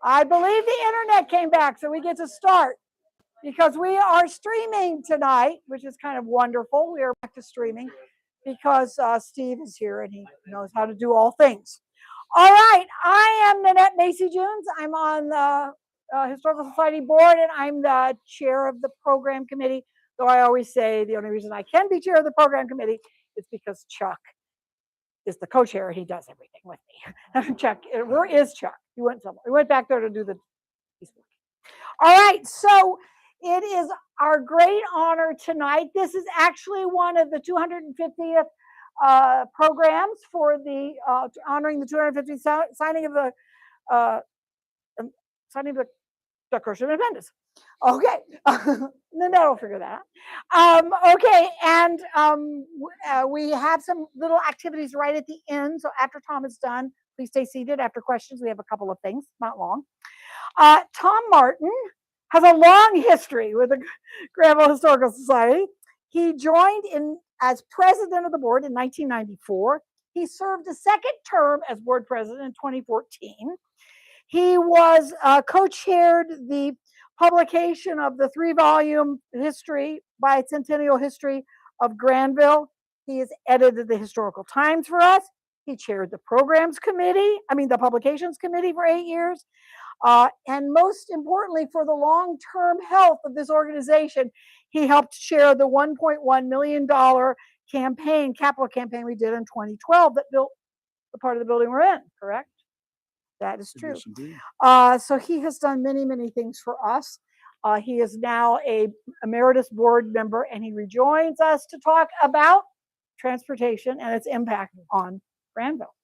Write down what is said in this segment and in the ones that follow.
I believe the internet came back, so we get to start because we are streaming tonight, which is kind of wonderful. We are back to streaming because Steve is here and he knows how to do all things. All right, I am Nanette Macy-Jones. I'm on the Historical Society board and I'm the chair of the program committee, though I always say the only reason I can be chair of the program committee is because Chuck is the co-chair. He does everything with me. Chuck, where is Chuck? He went somewhere. He went back there to do the piecework. All right, so it is our great honor tonight. This is actually one of the 250th programs for the honoring the 250th signing of the Declaration of Independence. Okay, then that'll figure that out. Okay, and we have some little activities right at the end. So after Tom is done, please stay seated. After questions, we have a couple of things, not long. Tom Martin has a long history with the Granville Historical Society. He joined as president of the board in 1994. He served a second term as board president in 2014. He was co-chaired the publication of the 3-volume bicentennial history of Granville. He has edited the Historical Times for us. He chaired the the publications committee for 8 years. And most importantly, for the long-term health of this organization, he helped chair the $1.1 million capital campaign we did in 2012 that built the part of the building we're in, correct? That is true. So he has done many, many things for us. He is now a emeritus board member, and he rejoins us to talk about transportation and its impact on Granville.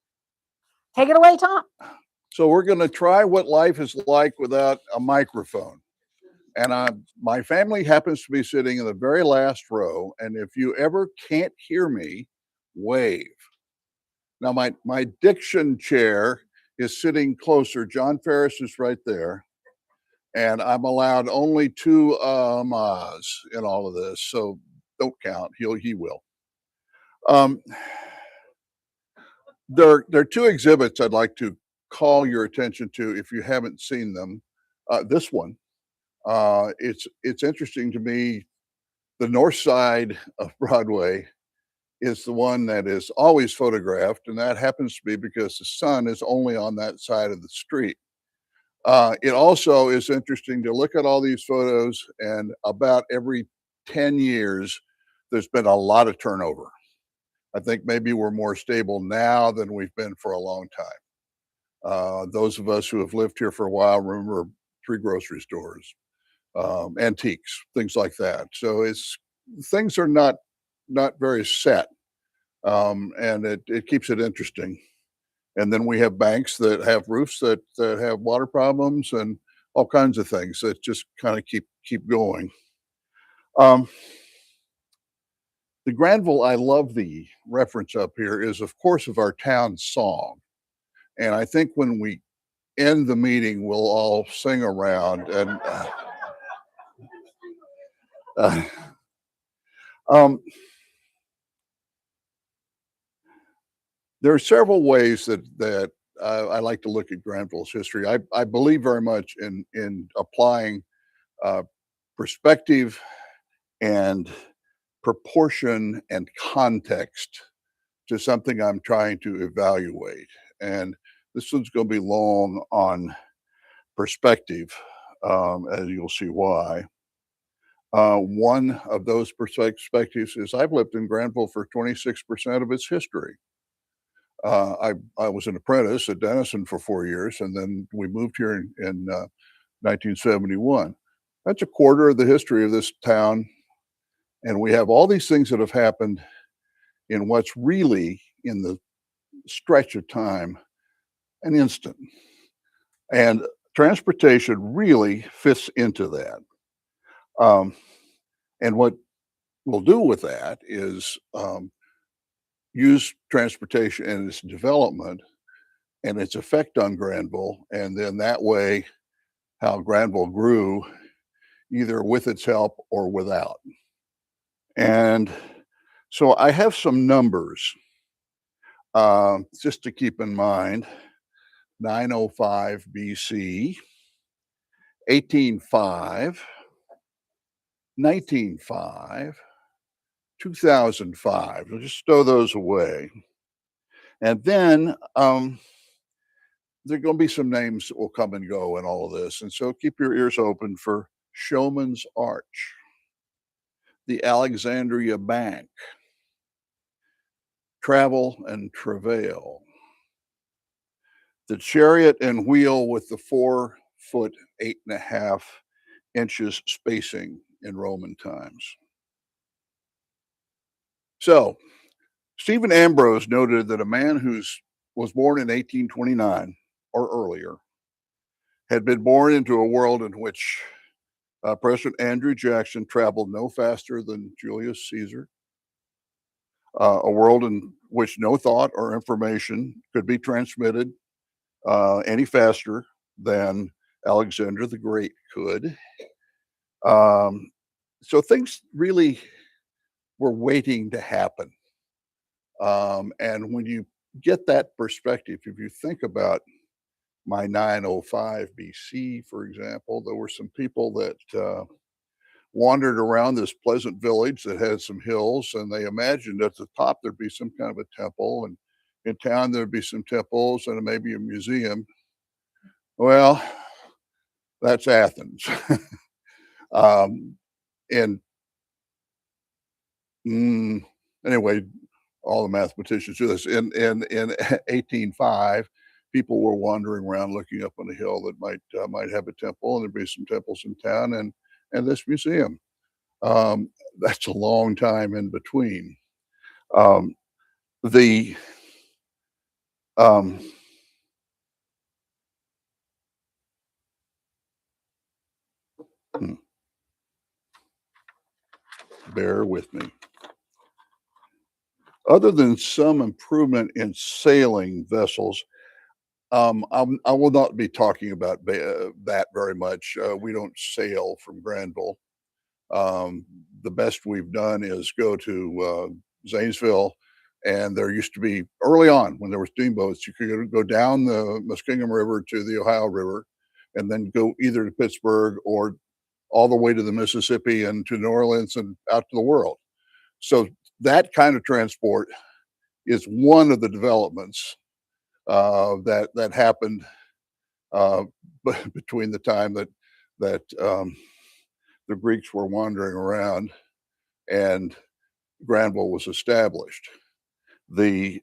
Take it away, Tom. So we're going to try what life is like without a microphone. And my family happens to be sitting in the very last row. And if you ever can't hear me, wave. Now, my diction chair is sitting closer. John Ferris is right there. And I'm allowed only 2 mahs in all of this. So don't count. He will. There are 2 exhibits I'd like to call your attention to if you haven't seen them. This one, it's interesting to me. The north side of Broadway is the one that is always photographed, and that happens to be because the sun is only on that side of the street. It also is interesting to look at all these photos, and about every 10 years, there's been a lot of turnover. I think maybe we're more stable now than we've been for a long time. Those of us who have lived here for a while remember 3 grocery stores, antiques, things like that. So things are not very set, and it keeps it interesting. And then we have banks that have roofs that have water problems and all kinds of things that just kind of keep going. The Granville I Love Thee reference up here is, of course, of our town song. And I think when we end the meeting, we'll all sing around. And there are several ways that I like to look at Granville's history. I believe very much in applying perspective and proportion and context to something I'm trying to evaluate. And this one's going to be long on perspective, as you'll see why. One of those perspectives is I've lived in Granville for 26% of its history. I was an apprentice at Denison for 4 years, and then we moved here in 1971. That's a quarter of the history of this town. And we have all these things that have happened in what's really, in the stretch of time, an instant. And transportation really fits into that. And what we'll do with that is use transportation and its development and its effect on Granville, and then that way how Granville grew, either with its help or without. And so I have some numbers just to keep in mind. 905 BC, 1805, 1905, 2005. We'll just stow those away. And then there are going to be some names that will come and go in all of this. And so keep your ears open for Showman's Arch, the Alexandria Bank, Travel and Travail, the Chariot and Wheel with the 4 foot 8.5 inches spacing in Roman times. So Stephen Ambrose noted that a man who was born in 1829 or earlier had been born into a world in which President Andrew Jackson traveled no faster than Julius Caesar, a world in which no thought or information could be transmitted any faster than Alexander the Great could. So things really were waiting to happen. And when you get that perspective, if you think about my 905 BC, for example, there were some people that wandered around this pleasant village that had some hills, and they imagined at the top there'd be some kind of a temple, and in town there'd be some temples and maybe a museum. Well, that's Athens. And anyway, all the mathematicians do this. In 1805, people were wandering around looking up on a hill that might have a temple, and there'd be some temples in town, and this museum. That's a long time in between. The um, hmm, bear with me. Other than some improvement in sailing vessels, I will not be talking about that very much. We don't sail from Granville. The best we've done is go to Zanesville, and there used to be early on when there were steamboats, you could go down the Muskingum River to the Ohio River, and then go either to Pittsburgh or all the way to the Mississippi and to New Orleans and out to the world. So that kind of transport is one of the developments that happened uh, between the time that the Greeks were wandering around and Granville was established. The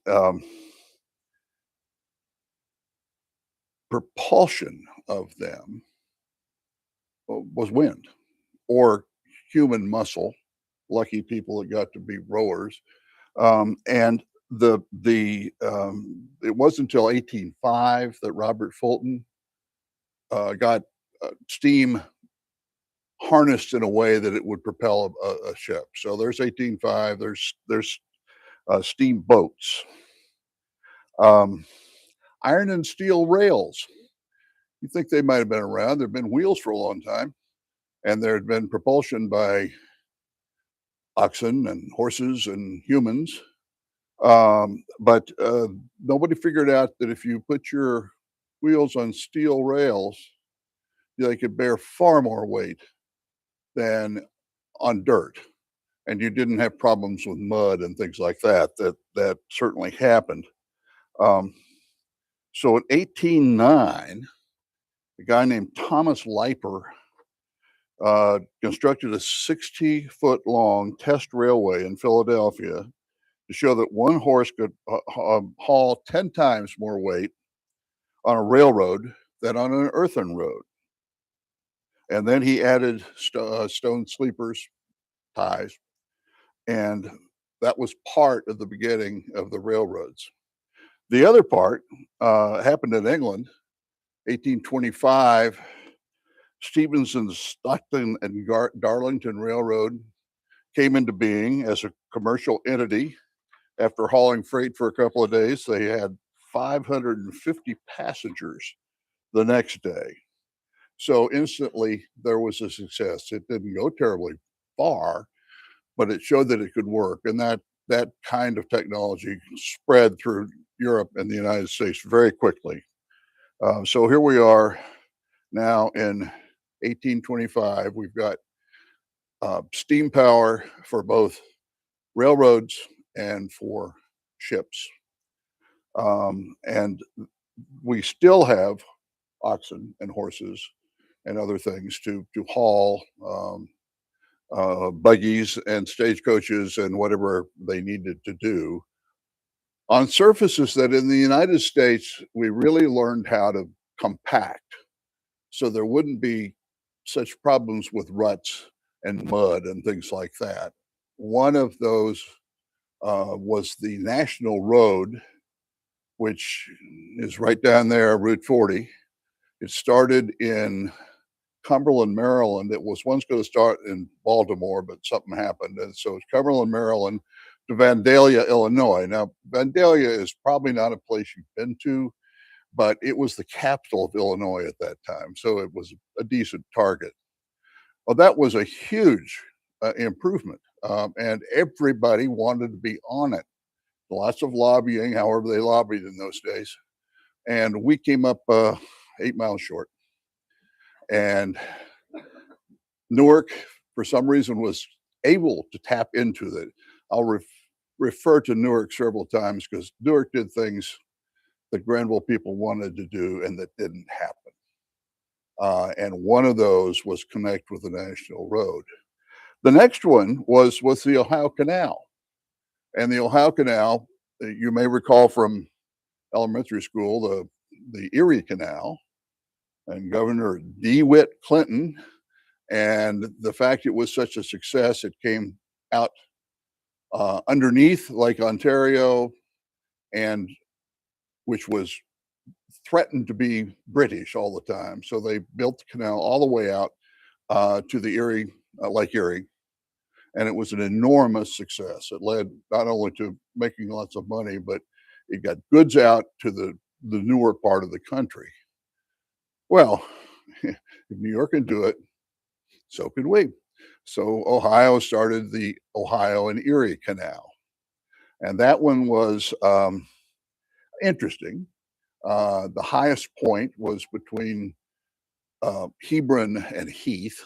propulsion of them was wind or human muscle. Lucky people that got to be rowers, and it wasn't until 1805 that Robert Fulton got steam harnessed in a way that it would propel a ship. So there's 1805. There's steam boats, iron and steel rails. You think they might have been around? There've been wheels for a long time, and there had been propulsion by oxen and horses and humans. But nobody figured out that if you put your wheels on steel rails, they could bear far more weight than on dirt, and you didn't have problems with mud and things like that. That certainly happened. Um, so in 1809, a guy named Thomas Leiper constructed a 60-foot long test railway in Philadelphia to show that one horse could haul 10 times more weight on a railroad than on an earthen road. And then he added stone sleepers, ties, and that was part of the beginning of the railroads. The other part happened in England, 1825. Stephenson's Stockton and Darlington Railroad came into being as a commercial entity. After hauling freight for a couple of days, they had 550 passengers the next day. So instantly there was a success. It didn't go terribly far, but it showed that it could work. And that kind of technology spread through Europe and the United States very quickly. So here we are now in 1825. We've got steam power for both railroads and for ships. And we still have oxen and horses and other things to haul buggies and stagecoaches and whatever they needed to do on surfaces that in the United States we really learned how to compact so there wouldn't be such problems with ruts and mud and things like that. One of those was the National Road, which is right down there, Route 40. It started in Cumberland, Maryland. It was once going to start in Baltimore, but something happened. And so it's Cumberland, Maryland to Vandalia, Illinois. Now, Vandalia is probably not a place you've been to, but it was the capital of Illinois at that time. So it was a decent target. Well, that was a huge improvement. And everybody wanted to be on it. Lots of lobbying, however they lobbied in those days. And we came up 8 miles short. And Newark, for some reason, was able to tap into that. I'll refer to Newark several times because Newark did things that Granville people wanted to do and that didn't happen. And one of those was connect with the National Road. The next one was with the Ohio Canal. And the Ohio Canal, you may recall from elementary school, the Erie Canal, and Governor DeWitt Clinton, and the fact it was such a success, it came out underneath Lake Ontario, and which was threatened to be British all the time. So they built the canal all the way out to the Erie, Lake Erie, and it was an enormous success. It led not only to making lots of money, but it got goods out to the newer part of the country. Well, if New York can do it, so could we. So Ohio started the Ohio and Erie Canal. And that one was interesting. The highest point was between Hebron and Heath.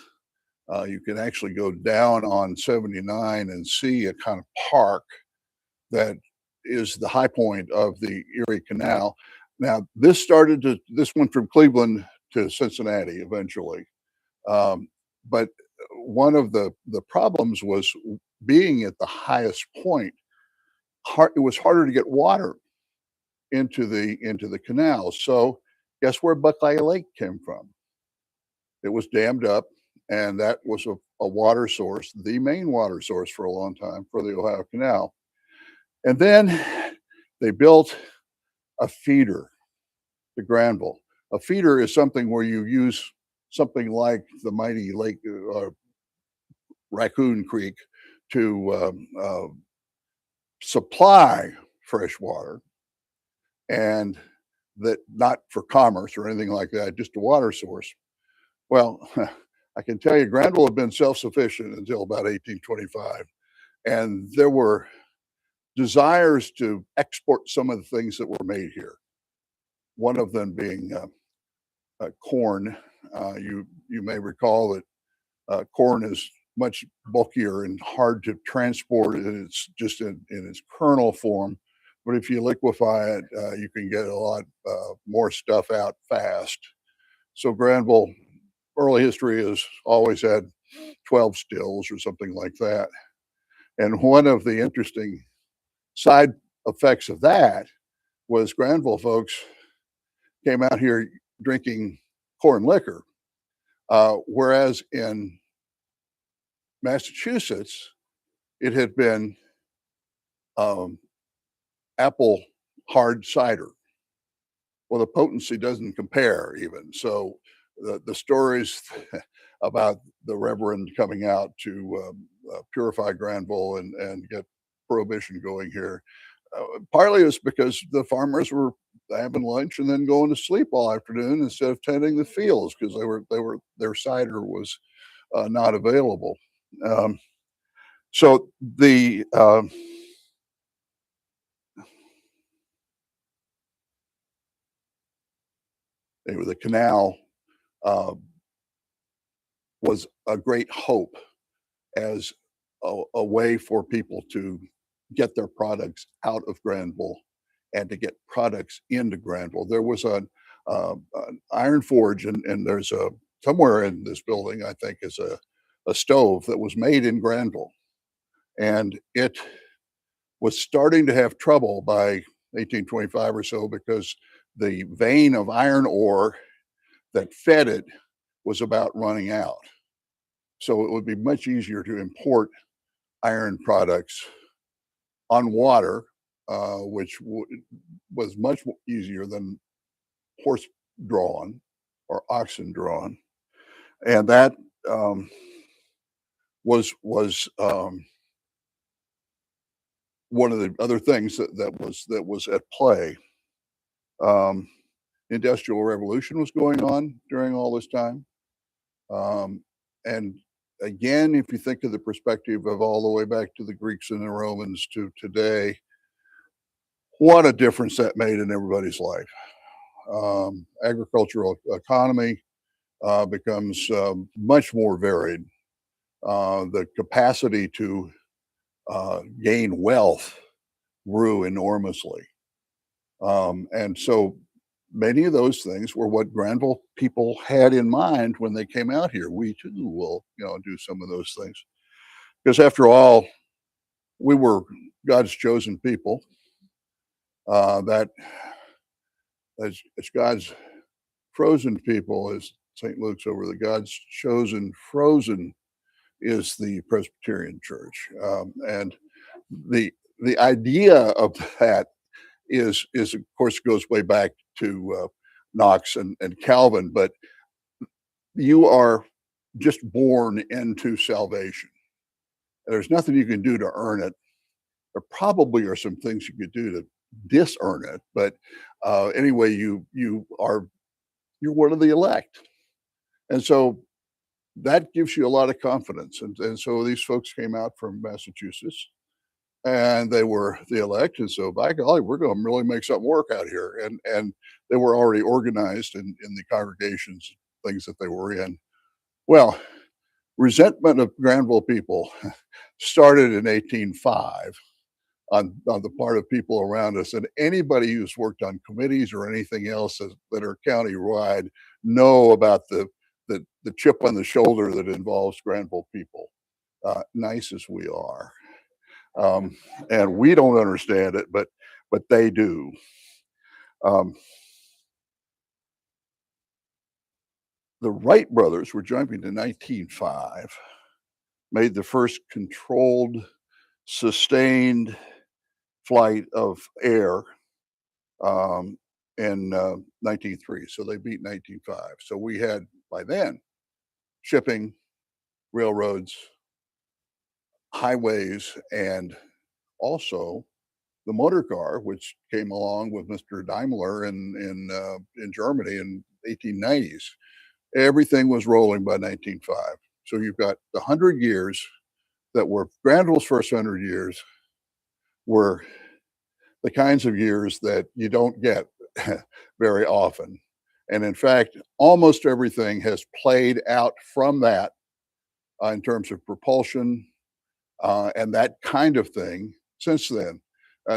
You can actually go down on 79 and see a kind of park that is the high point of the Erie Canal. Now, this went from Cleveland to Cincinnati eventually. But one of the problems was being at the highest point. It was harder to get water into the canal. So guess where Buckeye Lake came from? It was dammed up, and that was a water source, the main water source for a long time for the Ohio Canal. And then they built a feeder to Granville. A feeder is something where you use something like the mighty Lake Raccoon Creek to supply fresh water, and that not for commerce or anything like that, just a water source. Well, I can tell you, Granville had been self-sufficient until about 1825, and there were desires to export some of the things that were made here. One of them being corn. You may recall that corn is much bulkier and hard to transport, and it's just in its kernel form. But if you liquefy it, you can get a lot more stuff out fast. So Granville, early history has always had 12 stills or something like that. And one of the interesting side effects of that was Granville folks came out here drinking corn liquor, whereas in Massachusetts, it had been apple hard cider. Well, the potency doesn't compare even. So the stories about the Reverend coming out to purify Granville and get prohibition going here, partly it's because the farmers were having lunch and then going to sleep all afternoon instead of tending the fields because their cider was not available. So the canal was a great hope as a way for people to get their products out of Granville and to get products into Granville. There was an iron forge, and there's a somewhere in this building, I think, is a stove that was made in Granville, and it was starting to have trouble by 1825 or so because the vein of iron ore that fed it was about running out. So it would be much easier to import iron products on water, which was much easier than horse drawn or oxen drawn, and that was one of the other things that was at play. Um, Industrial Revolution was going on during all this time, and again, if you think of the perspective of all the way back to the Greeks and the Romans to today, what a difference that made in everybody's life. Agricultural economy becomes much more varied. The capacity to gain wealth grew enormously. And so many of those things were what Granville people had in mind when they came out here. We too will, do some of those things. Because after all, we were God's chosen people. That as God's frozen people, as St. Luke's over, the God's chosen frozen is the Presbyterian Church, and the idea of that is of course goes way back to Knox and Calvin, but you are just born into salvation. There's nothing you can do to earn it. There probably are some things you could do to dis-earn it, but anyway, you're one of the elect, and so that gives you a lot of confidence. And so these folks came out from Massachusetts and they were the elect. And so by golly, we're going to really make something work out here. And they were already organized in the congregations, things that they were in. Well, resentment of Granville people started in 1805 on the part of people around us. And anybody who's worked on committees or anything else that are county-wide know about the chip on the shoulder that involves Granville people, nice as we are. And we don't understand it, but they do. Um, the Wright brothers were jumping to 1905, made the first controlled, sustained flight of air in 1903. So they beat 1905. So we had by then shipping, railroads, highways, and also the motor car, which came along with Mr. Daimler in Germany in 1890s. Everything was rolling by 1905. So you've got the 100 years that were Granville's first 100 years were the kinds of years that you don't get very often. And in fact, almost everything has played out from that in terms of propulsion and that kind of thing since then.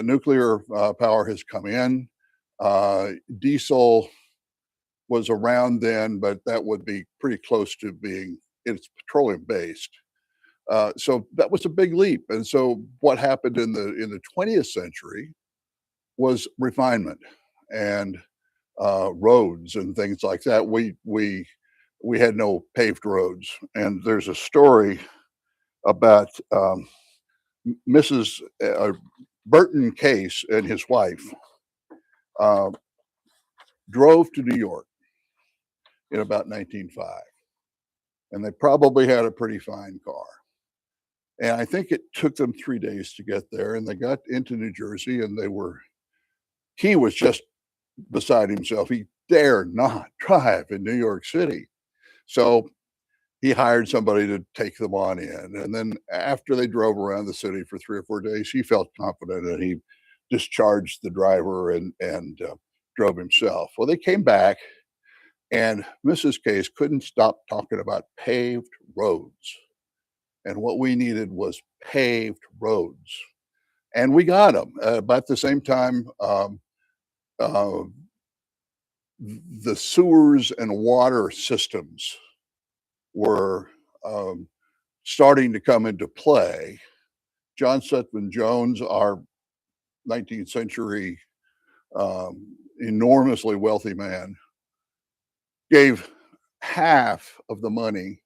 Nuclear power has come in. Diesel was around then, but that would be pretty close to being, it's petroleum based. So that was a big leap. And so what happened in the 20th century was refinement and roads and things like that. We had no paved roads, and there's a story about Mrs. Burton Case and his wife drove to New York in about 1905, and they probably had a pretty fine car. And I think it took them 3 days to get there, and they got into New Jersey, and he was just beside himself. He dared not drive in New York City. So he hired somebody to take them on in. And then after they drove around the city for 3 or 4 days, he felt confident and he discharged the driver and drove himself. Well, they came back And Mrs. Case couldn't stop talking about paved roads. And what we needed was paved roads. And we got them. But at the same time, uh, the sewers and water systems were starting to come into play. John Sutton Jones, our 19th century enormously wealthy man, gave half of the money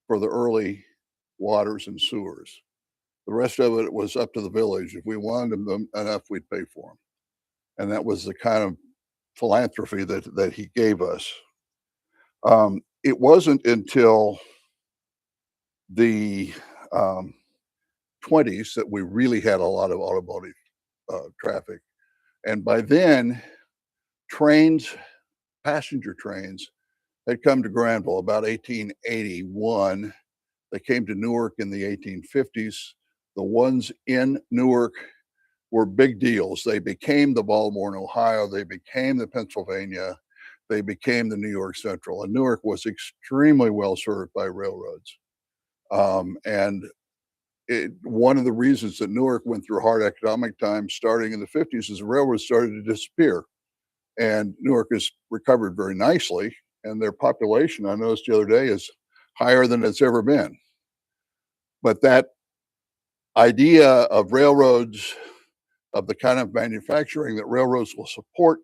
for the early waters and sewers. The rest of it was up to the village. If we wanted them enough, we'd pay for them. And that was the kind of philanthropy that he gave us. It wasn't until the um, 20s that we really had a lot of automotive traffic. And by then, trains, passenger trains, had come to Granville about 1881. They came to Newark in the 1850s. The ones in Newark were big deals. They became the Baltimore and Ohio. They became the Pennsylvania. They became the New York Central. And Newark was extremely well served by railroads. And one of the reasons that Newark went through hard economic times starting in the 50s is the railroads started to disappear. And Newark has recovered very nicely. And their population, I noticed the other day, is higher than it's ever been. But that idea of railroads, of the kind of manufacturing that railroads will support,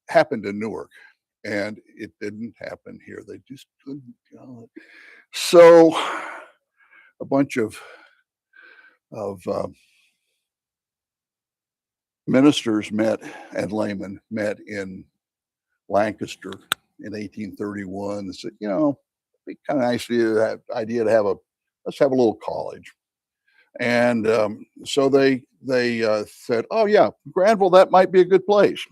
happened in Newark. And it didn't happen here. They just couldn't. So a bunch of ministers met and laymen met in Lancaster in 1831 and said, it'd be kind of nice idea to have let's have a little college. And so they said, oh yeah, Granville, that might be a good place.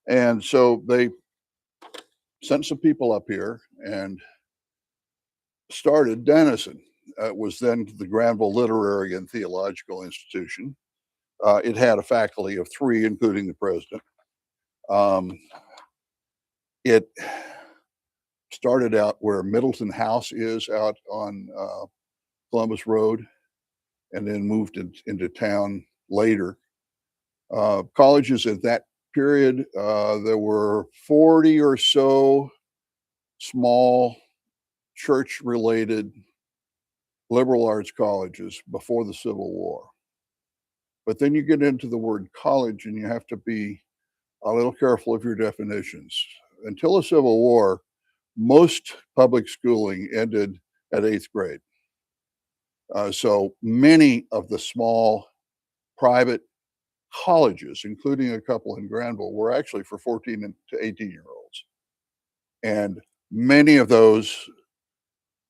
And so they sent some people up here and started Denison. It was then the Granville Literary and Theological Institution. It had a faculty of 3, including the president. It started out where Middleton House is out on Columbus Road, and then moved into town later. Colleges at that period, there were 40 or so small church-related liberal arts colleges before the Civil War. But then you get into the word college and you have to be a little careful of your definitions. Until the Civil War, most public schooling ended at 8th grade. So many of the small private colleges, including a couple in Granville, were actually for 14 to 18-year-olds. And many of those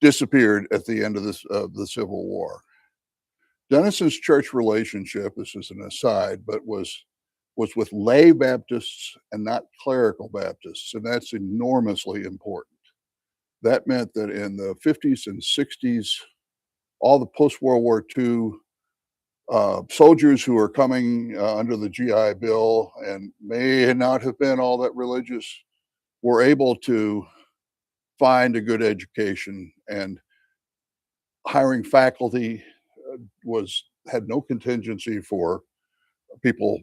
disappeared at the end of the Civil War. Denison's church relationship, this is an aside, but was with lay Baptists and not clerical Baptists, and that's enormously important. That meant that in the 50s and 60s, all the post-World War II soldiers who were coming under the GI Bill and may not have been all that religious were able to find a good education, and hiring faculty had no contingency for people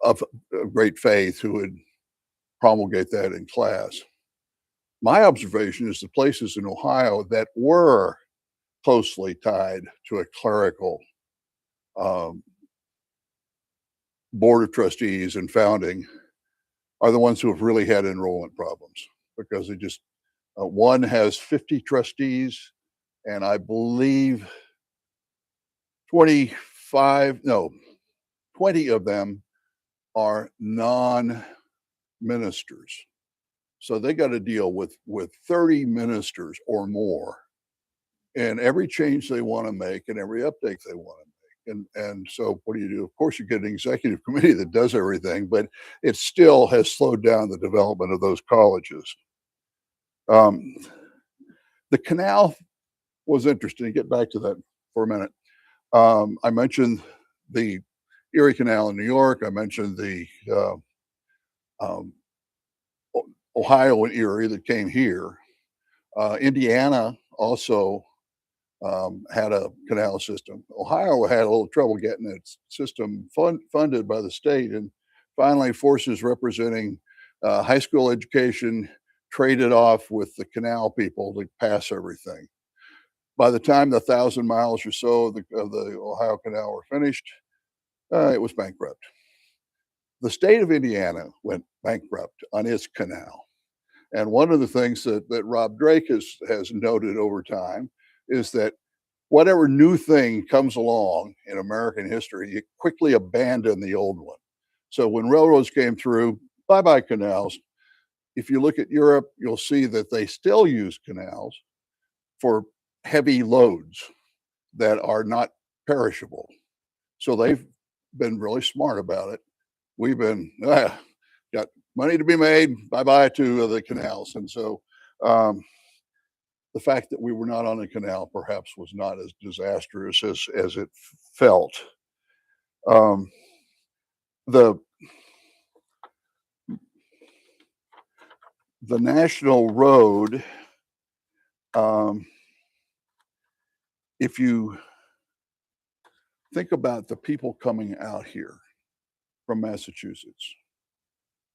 of great faith who would promulgate that in class. My observation is the places in Ohio that were closely tied to a clerical board of trustees and founding are the ones who have really had enrollment problems, because they just one has 50 trustees, and I believe 20 of them are non-ministers. So they got to deal with 30 ministers or more, and every change they want to make and every update they want to make. And so what do? Of course, you get an executive committee that does everything, but it still has slowed down the development of those colleges. The canal was interesting. Get back to that for a minute. I mentioned the Erie Canal in New York. I mentioned the Ohio and Erie that came here. Indiana also had a canal system. Ohio had a little trouble getting its system funded by the state, and finally, forces representing high school education traded off with the canal people to pass everything. By the time the 1,000 miles or so of the Ohio Canal were finished, it was bankrupt. The state of Indiana went bankrupt on its canal. And one of the things that Rob Drake has noted over time is that whatever new thing comes along in American history, you quickly abandon the old one. So when railroads came through, bye bye canals. If you look at Europe, you'll see that they still use canals for heavy loads that are not perishable. So they've been really smart about it. We've been got money to be made. Bye bye to the canals, and so the fact that we were not on a canal perhaps was not as disastrous as it felt. Um, the the national road, um, if you think about the people coming out here from Massachusetts,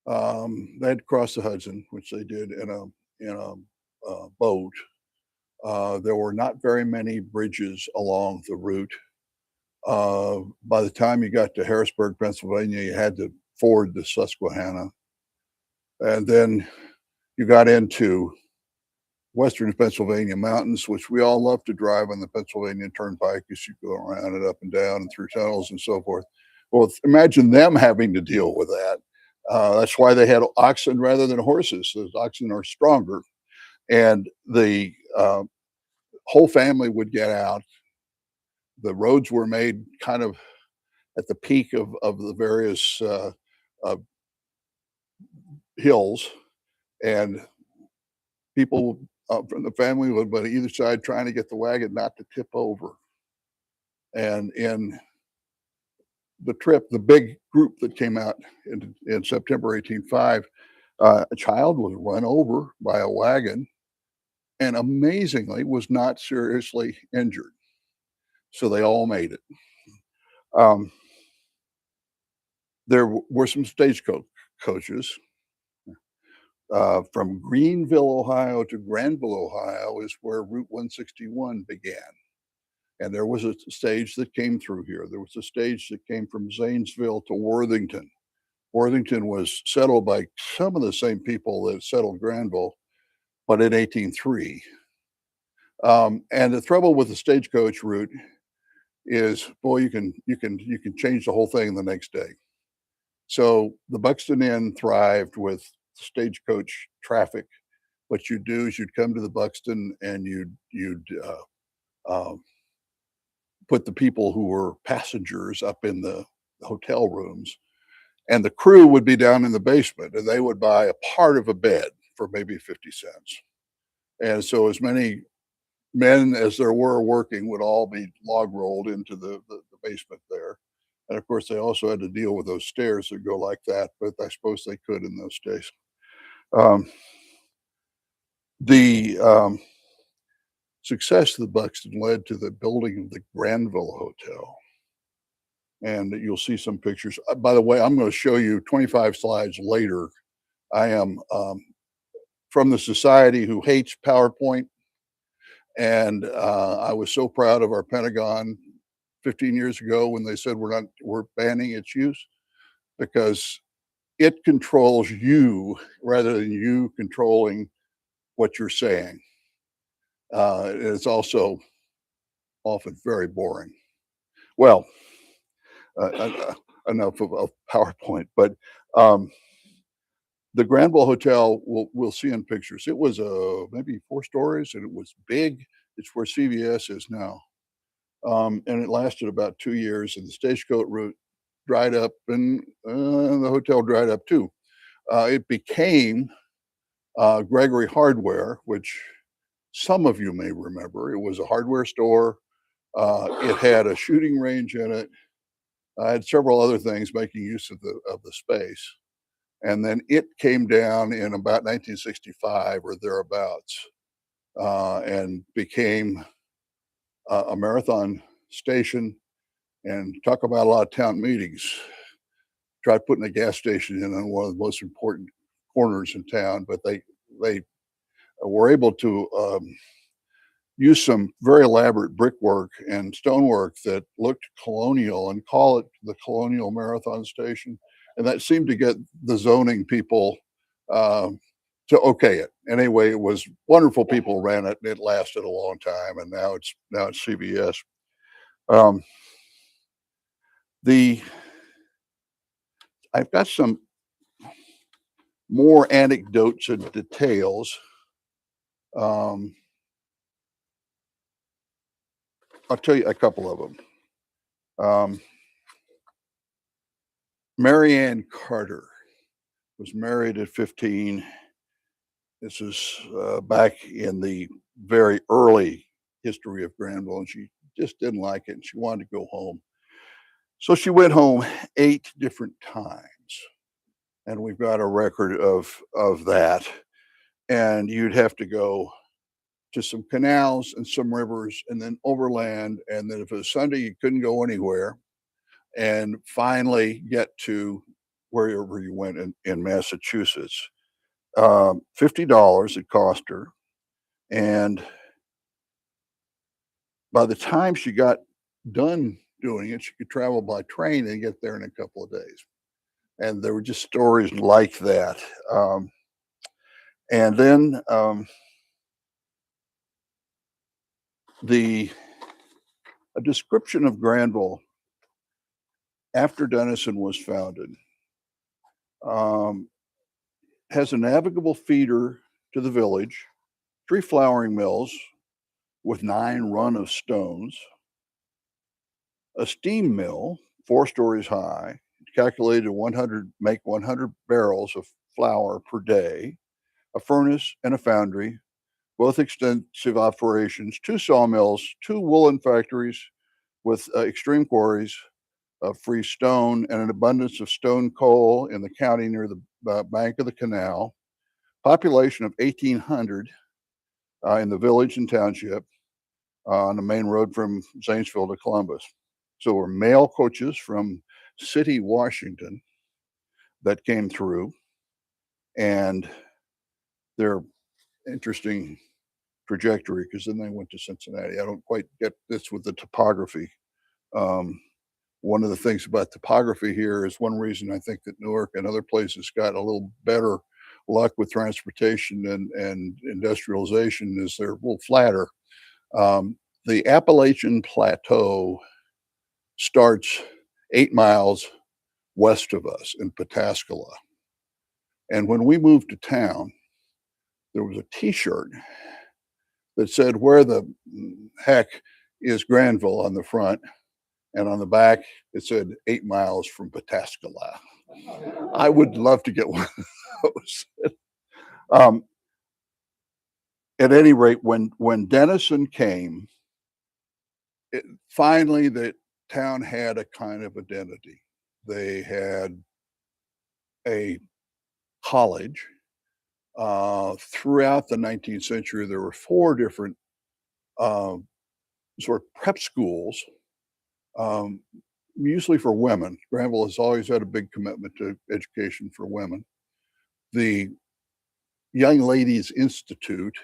they had to cross the Hudson, which they did in a boat. There were not very many bridges along the route. By the time you got to Harrisburg, Pennsylvania, you had to ford the Susquehanna. And then you got into Western Pennsylvania mountains, which we all love to drive on the Pennsylvania Turnpike as you go around and up and down and through tunnels and so forth. Well, imagine them having to deal with that. That's why they had oxen rather than horses. Those oxen are stronger. And the whole family would get out. The roads were made kind of at the peak of the various uh, hills, and people from the family would be on either side trying to get the wagon not to tip over. And in the trip, the big group that came out in September 1805, a child was run over by a wagon and amazingly was not seriously injured. So they all made it. Um, there were some stagecoach coaches. From Greenville, Ohio to Granville, Ohio is where Route 161 began. And there was a stage that came through here. There was a stage that came from Zanesville to Worthington. Worthington was settled by some of the same people that settled Granville, but in 1803. And the trouble with the stagecoach route is, boy, you can change the whole thing the next day. So the Buxton Inn thrived with stagecoach traffic. What you'd do is you'd come to the Buxton and you'd put the people who were passengers up in the hotel rooms, and the crew would be down in the basement, and they would buy a part of a bed for maybe 50 cents. And so as many men as there were working would all be log rolled into the basement there. And of course, they also had to deal with those stairs that go like that, but I suppose they could in those days. Um, the success of the Buxton led to the building of the Granville Hotel. And you'll see some pictures. By the way, I'm going to show you 25 slides later. I am from the society who hates PowerPoint. And I was so proud of our Pentagon 15 years ago when they said we're banning its use, because it controls you rather than you controlling what you're saying. It's also often very boring. Well, enough of PowerPoint, but the Granville Hotel we'll see in pictures. It was maybe 4 stories, and it was big. It's where CVS is now. And it lasted about 2 years, and the stagecoach route dried up, and the hotel dried up too. It became Gregory Hardware, which some of you may remember. It was a hardware store. It had a shooting range in it. I had several other things making use of the space. and then it came down in about 1965 or thereabouts, and became a marathon station. And talk about a lot of town meetings. Tried putting a gas station in on one of the most important corners in town, but they were able to use some very elaborate brickwork and stonework that looked colonial and call it the Colonial Marathon Station. And that seemed to get the zoning people uh, to okay it. Anyway, it was wonderful. People ran it, and it lasted a long time. And now it's CBS. Um, the I've got some more anecdotes and details. Um, I'll tell you a couple of them. Mary Ann Carter was married at 15. This is back in the very early history of Granville, and she just didn't like it, and she wanted to go home. So she went home 8 different times, and we've got a record of that. And you'd have to go to some canals and some rivers, and then overland. And then if it was Sunday, you couldn't go anywhere. And finally get to wherever you went in Massachusetts. $50 it cost her. And by the time she got done doing it, she could travel by train and get there in a couple of days. And there were just stories like that. And then a description of Granville after Denison was founded has a navigable feeder to the village, 3 flouring mills with 9 run of stones, a steam mill 4 stories high, calculated to make 100 barrels of flour per day, a furnace and a foundry, both extensive operations, 2 sawmills, 2 woolen factories with extreme quarries of free stone, and an abundance of stone coal in the county near the bank of the canal. Population of 1,800 in the village and township on the main road from Zanesville to Columbus. So were mail coaches from City, Washington that came through, and their interesting trajectory, because then they went to Cincinnati. I don't quite get this with the topography. One of the things about topography here is one reason I think that Newark and other places got a little better luck with transportation and industrialization is they're a little flatter. The Appalachian Plateau starts 8 miles west of us in Pataskala. And when we moved to town, there was a T-shirt that said, "Where the heck is Granville?" on the front. And on the back, it said 8 miles from Pataskala. I would love to get one of those. um, at any rate, when Denison came, finally the town had a kind of identity. They had a college. Throughout the 19th century, there were 4 different uh, sort of prep schools, um, usually for women. Granville has always had a big commitment to education for women. The Young Ladies Institute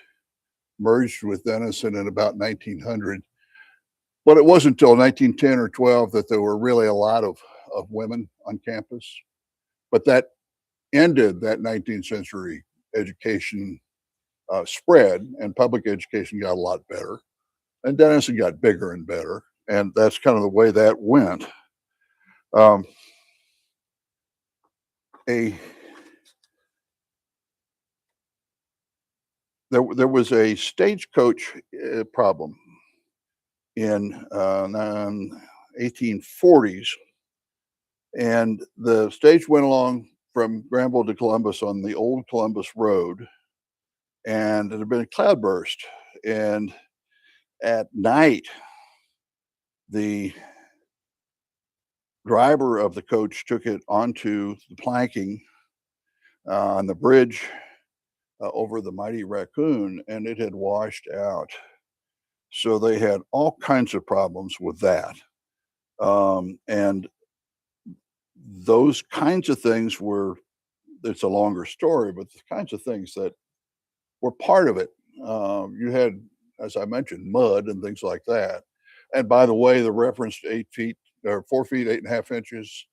merged with Denison in about 1900, but it wasn't until 1910 or 12 that there were really a lot of women on campus. But that ended that 19th century education spread, and public education got a lot better, and Denison got bigger and better, and that's kind of the way that went. Um, a there was a stagecoach problem in 1840s, and the stage went along from Granville to Columbus on the old Columbus Road, and there had been a cloudburst, and at night the driver of the coach took it onto the planking on the bridge over the mighty Raccoon, and it had washed out. So they had all kinds of problems with that. And those kinds of things were, it's a longer story, but the kinds of things that were part of it. You had, as I mentioned, mud and things like that. And by the way, the reference to 8 feet or 4 feet, 8.5 inches,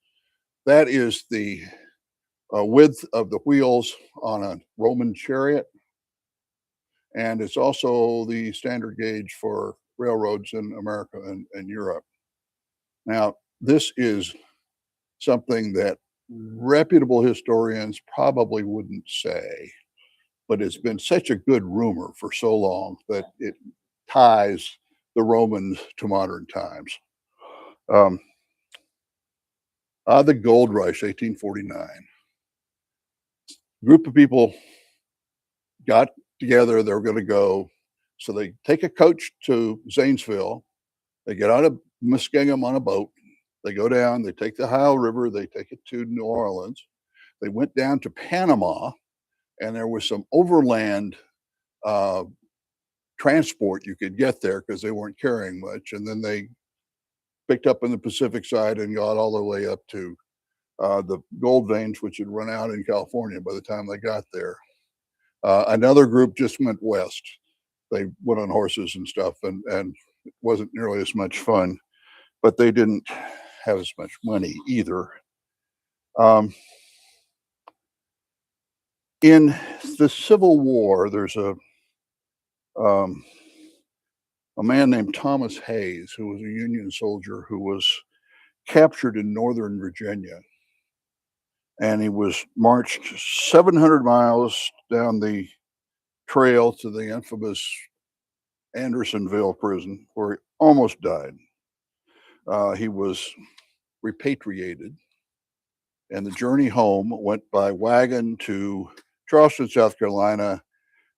that is the width of the wheels on a Roman chariot. And it's also the standard gauge for railroads in America and Europe. Now, this is something that reputable historians probably wouldn't say, but it's been such a good rumor for so long that it ties the Romans to modern times. Um, the Gold Rush, 1849. Group of people got together, they were going to go. So they take a coach to Zanesville. They get out of Muskingum on a boat. They go down, they take the Ohio River, they take it to New Orleans. They went down to Panama, and there was some overland uh, transport you could get there because they weren't carrying much. And then they picked up in the Pacific side and got all the way up to the gold veins, which had run out in California by the time they got there. Another group just went west. They went on horses and stuff, and it wasn't nearly as much fun, but they didn't have as much money either. In the Civil War, there's a man named Thomas Hayes, who was a Union soldier who was captured in Northern Virginia. And he was marched 700 miles down the trail to the infamous Andersonville prison, where he almost died. He was repatriated, and the journey home went by wagon to Charleston, South Carolina,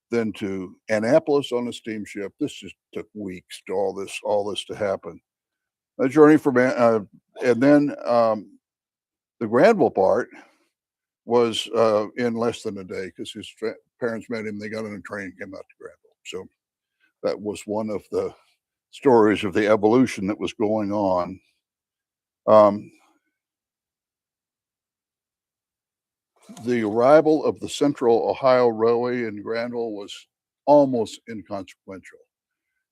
then to Annapolis on a steamship. This just took weeks to all this to happen. A journey from and then the Granville part was in less than a day because his parents met him. They got on a train, came out to Granville. So that was one of the stories of the evolution that was going on. The arrival of the Central Ohio Railway in Granville was almost inconsequential.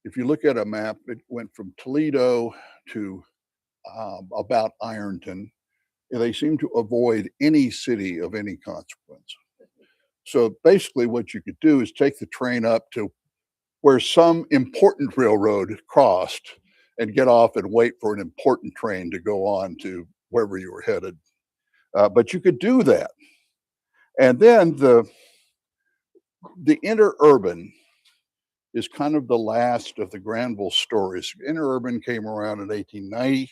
If you look at a map, it went from Toledo to about Ironton. They seem to avoid any city of any consequence. So basically, what you could do is take the train up to where some important railroad crossed and get off and wait for an important train to go on to wherever you were headed. But you could do that. And then the interurban is kind of the last of the Granville stories. Interurban came around in 1890.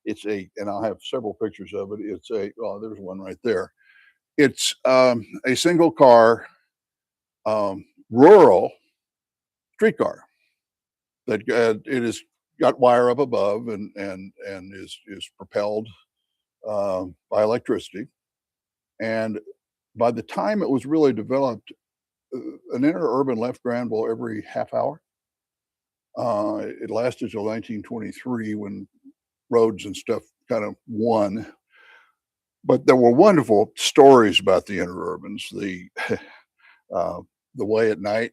And I'll have several pictures of it. There's one right there. It's a single car, rural streetcar that it is got wire up above and is propelled by electricity. And by the time it was really developed, an interurban left Granville every half hour. It lasted till 1923 when roads and stuff kind of won. But there were wonderful stories about the interurbans. The way at night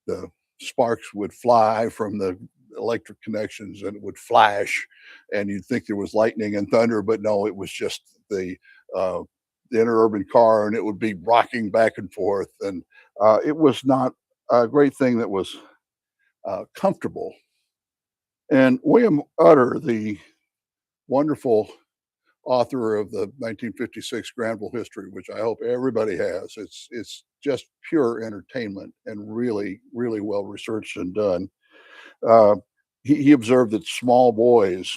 the sparks would fly from the electric connections and it would flash, and you'd think there was lightning and thunder, but no, it was just the interurban car, and it would be rocking back and forth. And it was not a great thing that was comfortable. And William Utter, the wonderful author of the 1956 Granville History, which I hope everybody has, it's just pure entertainment and really, really well researched and done. He observed that small boys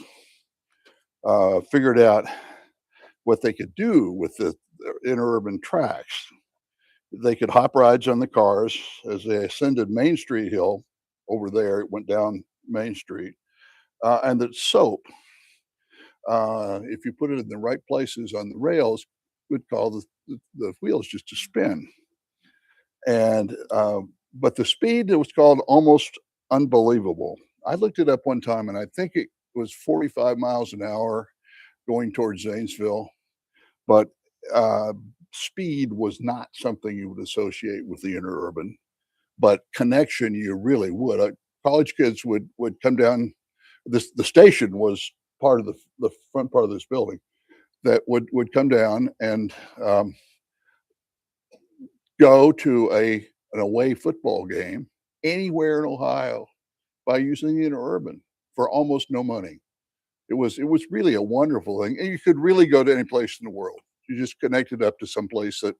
figured out what they could do with the interurban tracks. They could hop rides on the cars as they ascended Main Street Hill over there. It went down Main Street. And that soap, if you put it in the right places on the rails, would cause the wheels just to spin. And but the speed, it was called almost unbelievable. I looked it up one time, and I think it was 45 miles an hour going towards Zanesville. But uh, speed was not something you would associate with the interurban, but connection you really would. College kids would come down. The station was part of the front part of this building that would come down and go to an away football game anywhere in Ohio by using the interurban for almost no money. It was really a wonderful thing, and you could really go to any place in the world. You just connected up to some place that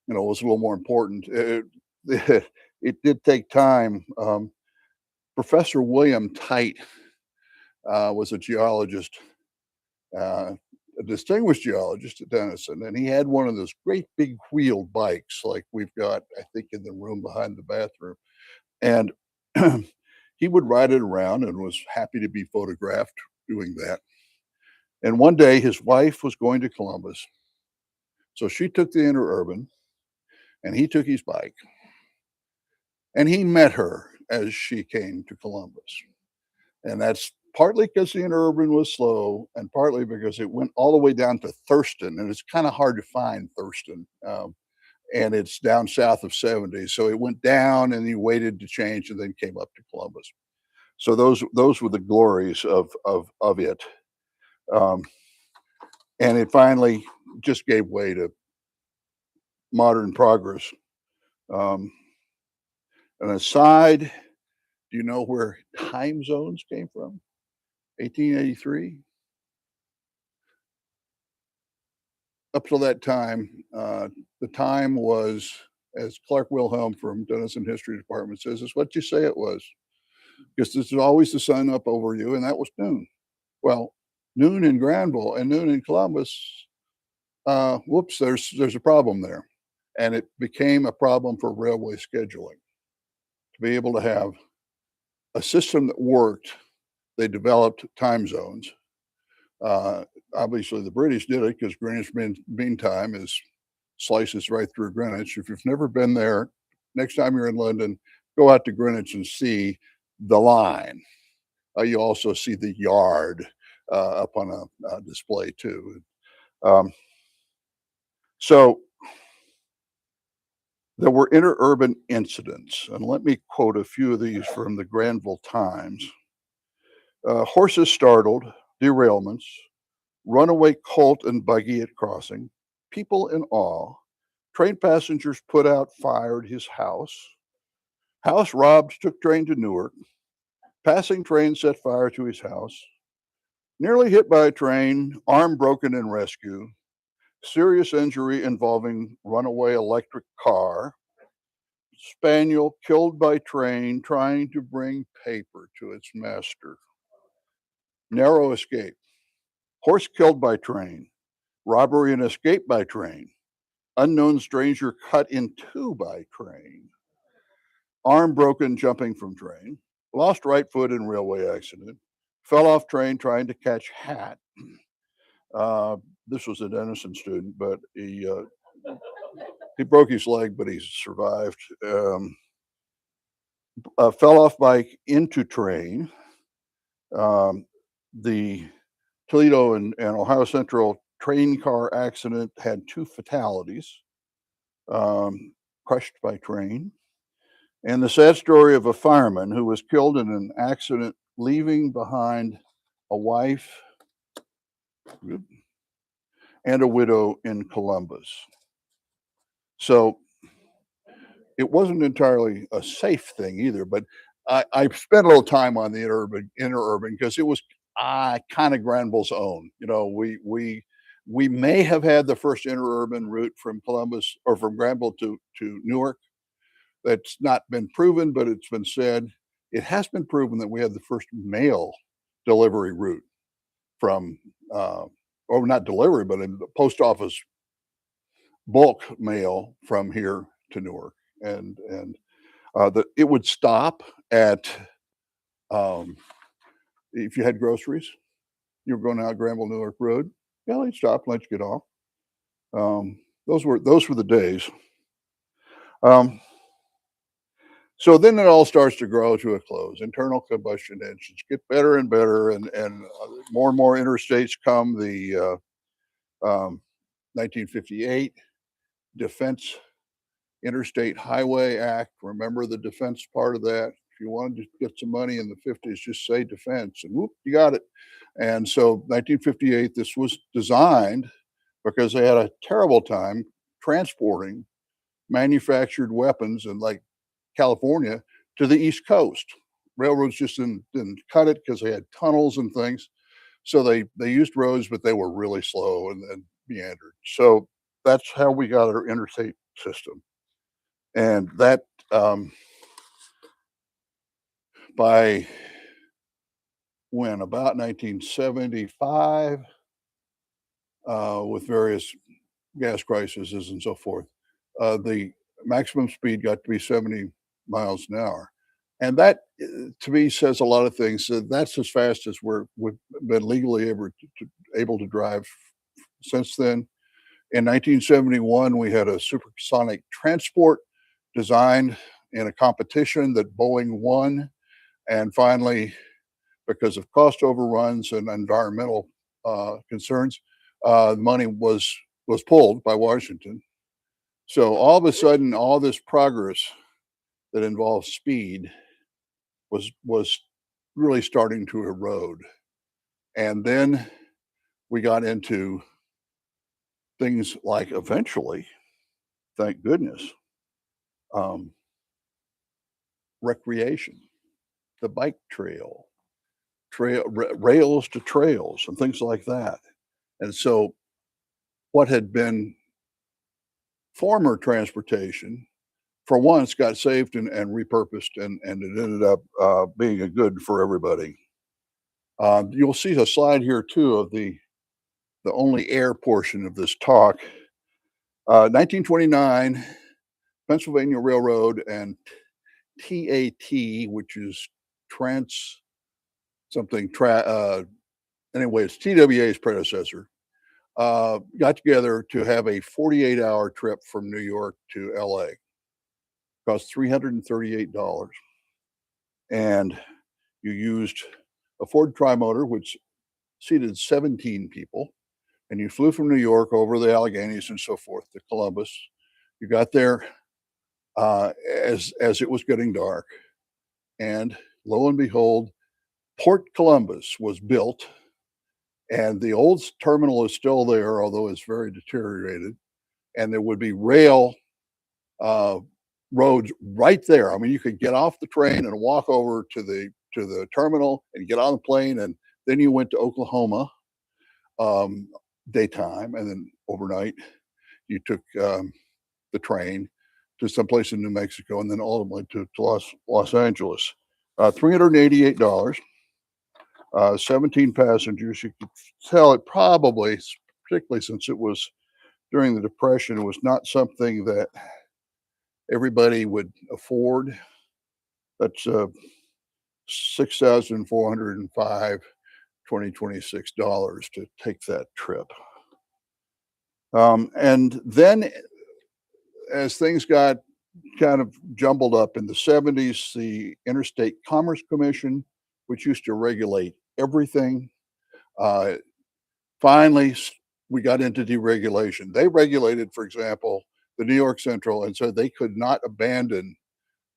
was a little more important. It did take time. Professor William Tite was a geologist, uh, a distinguished geologist at Denison, and he had one of those great big wheeled bikes like we've got, I think, in the room behind the bathroom. And he would ride it around and was happy to be photographed doing that. And one day his wife was going to Columbus. So she took the interurban and he took his bike and he met her as she came to Columbus. And that's partly because the interurban was slow and partly because it went all the way down to Thurston. And it's kind of hard to find Thurston. And it's down south of 70. So it went down and he waited to change and then came up to Columbus. So those were the glories of it. Um, and it finally just gave way to modern progress. Um, an aside, do you know where time zones came from? 1883. Up till that time, the time was, as Clark Wilhelm from Denison History Department says, is what you say it was. Because there's always the sun up over you, and that was noon. Well, noon in Granville and noon in Columbus, whoops, there's a problem there. And it became a problem for railway scheduling. To be able to have a system that worked, they developed time zones. Uh, Obviously, the British did it because Greenwich Mean Time slices right through Greenwich. If you've never been there, next time you're in London, go out to Greenwich and see the line. You also see the yard up on a display too. Um, so there were interurban incidents, and let me quote a few of these from the Granville Times. Horses startled, derailments, runaway colt and buggy at crossing, people in awe, train passengers put out, fired his house robbed, took train to Newark, passing train set fire to his house, nearly hit by a train, arm broken in rescue, serious injury involving runaway electric car, spaniel killed by train trying to bring paper to its master, narrow escape, horse killed by train, robbery and escape by train, unknown stranger cut in two by train, arm broken jumping from train, lost right foot in railway accident, fell off train trying to catch hat. This was a Denison student, but he broke his leg, but he survived. Fell off bike into train. The Toledo and Ohio Central train car accident had two fatalities, crushed by train. And the sad story of a fireman who was killed in an accident leaving behind a wife and a widow in Columbus. So it wasn't entirely a safe thing either, but I spent a little time on the interurban because it was kind of Granville's own. We may have had the first interurban route from Columbus or from Granville to Newark. That's not been proven, but it's been said. It has been proven that we had the first mail delivery route from, or not delivery, but in the post office bulk mail from here to Newark, and it would stop at, um, if you had groceries, you were going out Granville Newark Road. Yeah, they'd stop, let you get off. those were the days. Um, so then it all starts to grow to a close. Internal combustion engines get better and better, and more interstates come. The 1958 Defense Interstate Highway Act. Remember the defense part of that? If you wanted to get some money in the 50s, just say defense, and whoop, you got it. And so 1958, this was designed because they had a terrible time transporting manufactured weapons in like California to the East Coast. Railroads just didn't cut it because they had tunnels and things. So they used roads, but they were really slow and meandered. So that's how we got our interstate system. And that by when about 1975, with various gas crises and so forth, the maximum speed got to be 70 miles an hour. And that, to me, says a lot of things. That's as fast as we've been legally able to drive since then. In 1971, we had a supersonic transport designed in a competition that Boeing won. And finally, because of cost overruns and environmental concerns, the money was pulled by Washington. So all of a sudden, all this progress that involves speed was really starting to erode. And then we got into things like eventually, thank goodness, um, recreation, the bike rails to trails, and things like that. And so, what had been former transportation, for once, got saved and repurposed, and it ended up being a good for everybody. You'll see a slide here too of the only air portion of this talk. 1929, Pennsylvania Railroad and TAT, which is Trans something. Anyway, it's TWA's predecessor. Got together to have a 48-hour trip from New York to LA. Cost $338, and you used a Ford Trimotor, which seated 17 people, and you flew from New York over the Alleghenies and so forth to Columbus. You got there as it was getting dark, and lo and behold, Port Columbus was built, and the old terminal is still there, although it's very deteriorated. And there would be rail uh, roads right there. I mean, you could get off the train and walk over to the terminal and get on the plane, and then you went to Oklahoma um, daytime, and then overnight you took the train to someplace in New Mexico, and then ultimately to Los Angeles. $388, 17 passengers. You could tell it probably, particularly since it was during the Depression, it was not something that everybody would afford. That's 6,405 $2026 to take that trip. And then as things got kind of jumbled up in the 70s, the Interstate Commerce Commission, which used to regulate everything, uh, finally we got into deregulation. They regulated, for example, the New York Central, and so they could not abandon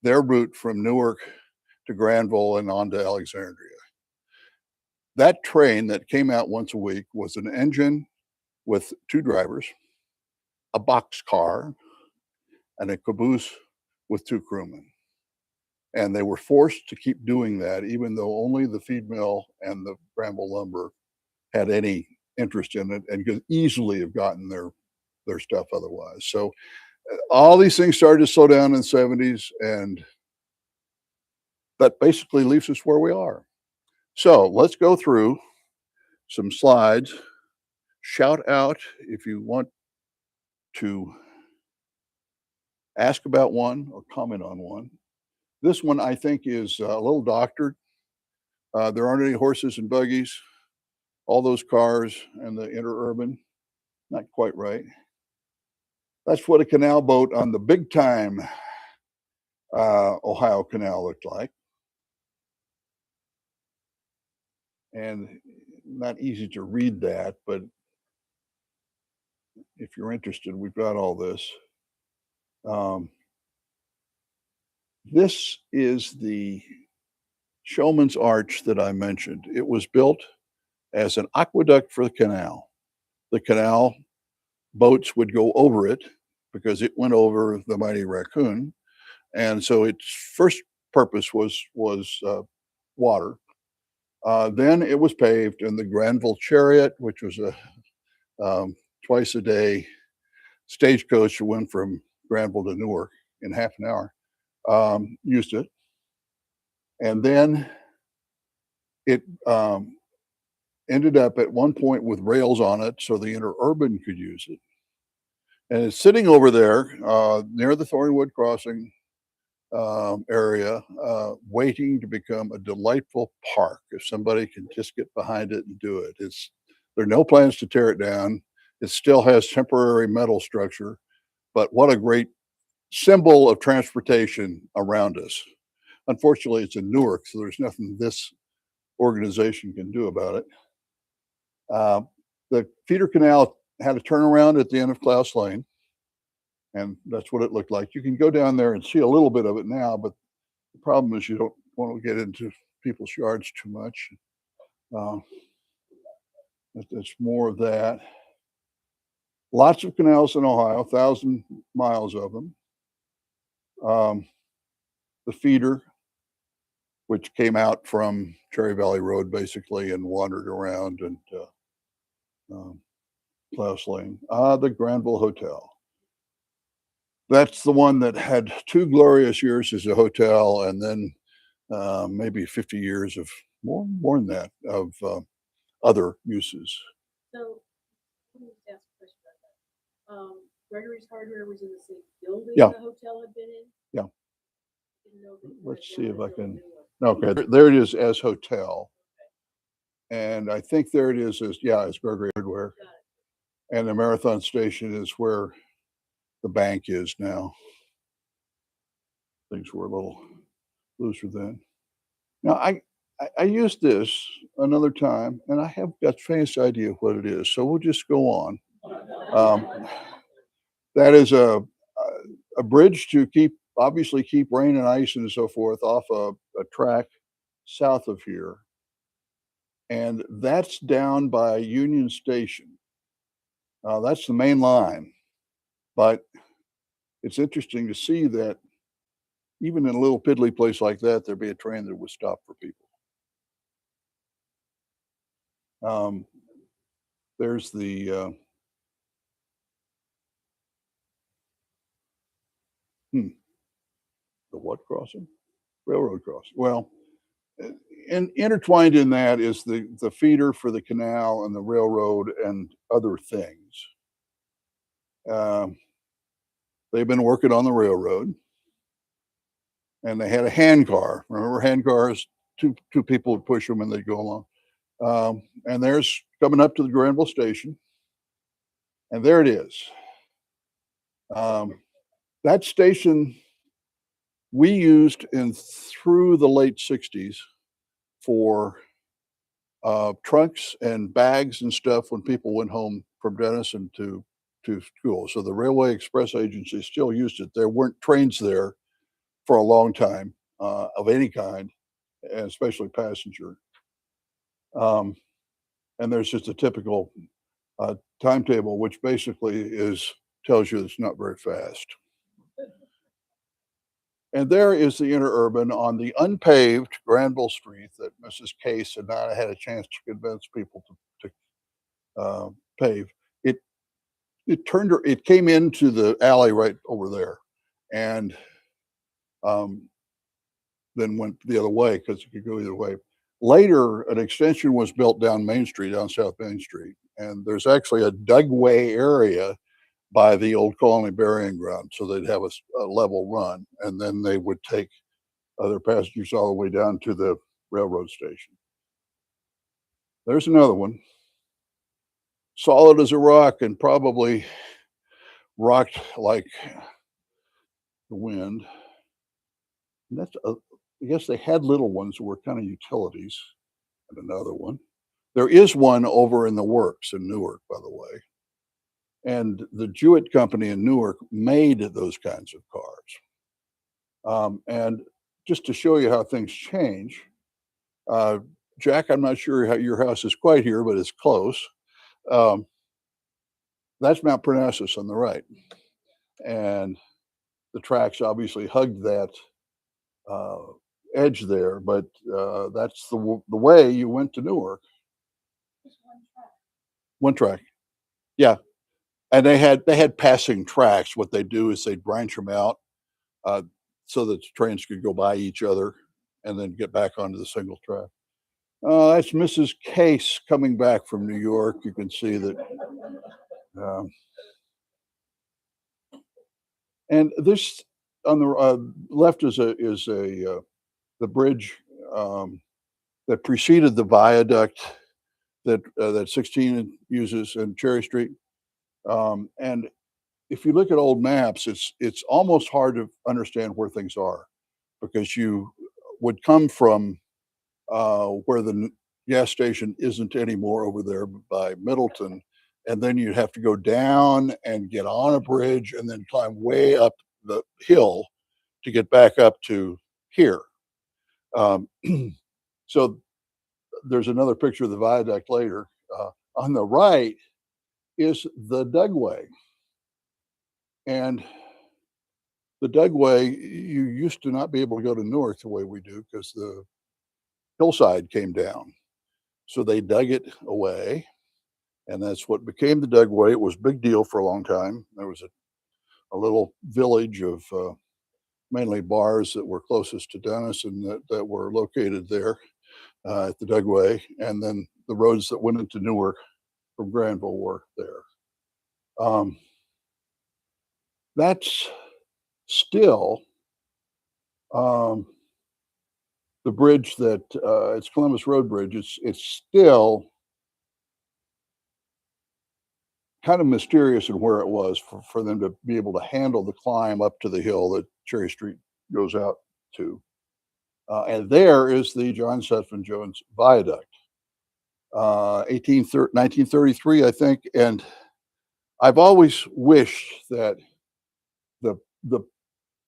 their route from Newark to Granville and on to Alexandria. That train that came out once a week was an engine with two drivers, a box car, and a caboose with two crewmen. And they were forced to keep doing that, even though only the feed mill and the Granville lumber had any interest in it and could easily have gotten their stuff otherwise. So all these things started to slow down in the 70s, and that basically leaves us where we are. So let's go through some slides. Shout out if you want to ask about one or comment on one. This one I think is a little doctored. There aren't any horses and buggies. All those cars and the interurban, not quite right. That's what a canal boat on the big time Ohio Canal looked like. And not easy to read that, but if you're interested, we've got all this. Um, this is the Showman's Arch that I mentioned. It was built as an aqueduct for the canal. The canal boats would go over it because it went over the mighty raccoon, and so its first purpose was water. Then it was paved, and the Granville chariot, which was a twice a day stagecoach that went from Granville to Newark in half an hour, used it. And then it ended up at one point with rails on it so the interurban could use it. And it's sitting over there near the Thornwood Crossing area, waiting to become a delightful park if somebody can just get behind it and do it. There are no plans to tear it down. It still has temporary metal structure, but what a great symbol of transportation around us. Unfortunately, it's in Newark, so there's nothing this organization can do about it. The feeder canal had a turnaround at the end of Klaus Lane, and that's what it looked like. You can go down there and see a little bit of it now, but the problem is you don't want to get into people's yards too much. It's more of that. Lots of canals in Ohio, 1,000 miles of them. The feeder, which came out from Cherry Valley Road basically and wandered around and Klaus Lane. The Granville Hotel. That's the one that had 2 glorious years as a hotel, and then maybe 50 years of more than that of other uses. So, let me ask a question about that. Gregory's Hardware was in the same building Yeah. the hotel had been in? Yeah. Didn't know if it Let's was see if I built can. new one. Okay, there it is as hotel. And I think there it is as, yeah, it's Gregory Hardware. Got it. And the Marathon Station is where the bank is now. Things were a little looser then. Now, I used this another time, and I have got faintest idea what it is, so we'll just go on. That is a bridge to obviously keep rain and ice and so forth off a track south of here. And that's down by Union Station. That's the main line. But it's interesting to see that even in a little piddly place like that, there'd be a train that would stop for people. There's the what crossing? Railroad crossing. Well, and intertwined in that is the feeder for the canal and the railroad and other things. They've been working on the railroad, and they had a handcar. Remember handcars? Two people would push them and they'd go along. And there's coming up to the Granville station, and there it is. That station we used through the late 60s for trunks and bags and stuff when people went home from Denison to school. So the Railway Express Agency still used it. There weren't trains there for a long time of any kind, and especially passenger. And there's just a typical timetable, which basically tells you it's not very fast. And there is the interurban on the unpaved Granville Street that Mrs. Case had not had a chance to convince people to pave. It came into the alley right over there, and then went the other way because it could go either way. Later, an extension was built down Main Street, down South Main Street, and there's actually a dugway area by the old Colony Burying Ground, so they'd have a level run, and then they would take other passengers all the way down to the railroad station. There's another one, solid as a rock, and probably rocked like the wind. And I guess they had little ones that were kind of utilities. And another one. There is one over in the works in Newark, by the way. And the Jewett Company in Newark made those kinds of cars. And just to show you how things change, uh, Jack, I'm not sure how your house is quite here, but it's close. Um, that's Mount Parnassus on the right. And the tracks obviously hugged that uh, edge there, but that's the way you went to Newark. Just one track. One track. Yeah. And they had passing tracks. What they do is they branch them out uh, so that the trains could go by each other and then get back onto the single track. That's Mrs. Case coming back from New York. You can see that. Um, and this on the left is a the bridge um, that preceded the viaduct that 16 uses in Cherry Street. And if you look at old maps, it's almost hard to understand where things are because you would come from where the gas station isn't anymore over there by Middleton, and then you'd have to go down and get on a bridge and then climb way up the hill to get back up to here. Um, so there's another picture of the viaduct later. On the right is the Dugway, and the Dugway, you used to not be able to go to Newark the way we do because the hillside came down. So they dug it away, and that's what became the Dugway. It was a big deal for a long time. There was a little village of mainly bars that were closest to Denison that were located there at the Dugway, and then the roads that went into Newark from Granville were there. Um, that's still um, the bridge that it's Columbus Road Bridge. It's still kind of mysterious in where it was for them to be able to handle the climb up to the hill that Cherry Street goes out to. And there is the John Sutphen Jones Viaduct, 1933, I think. And I've always wished that the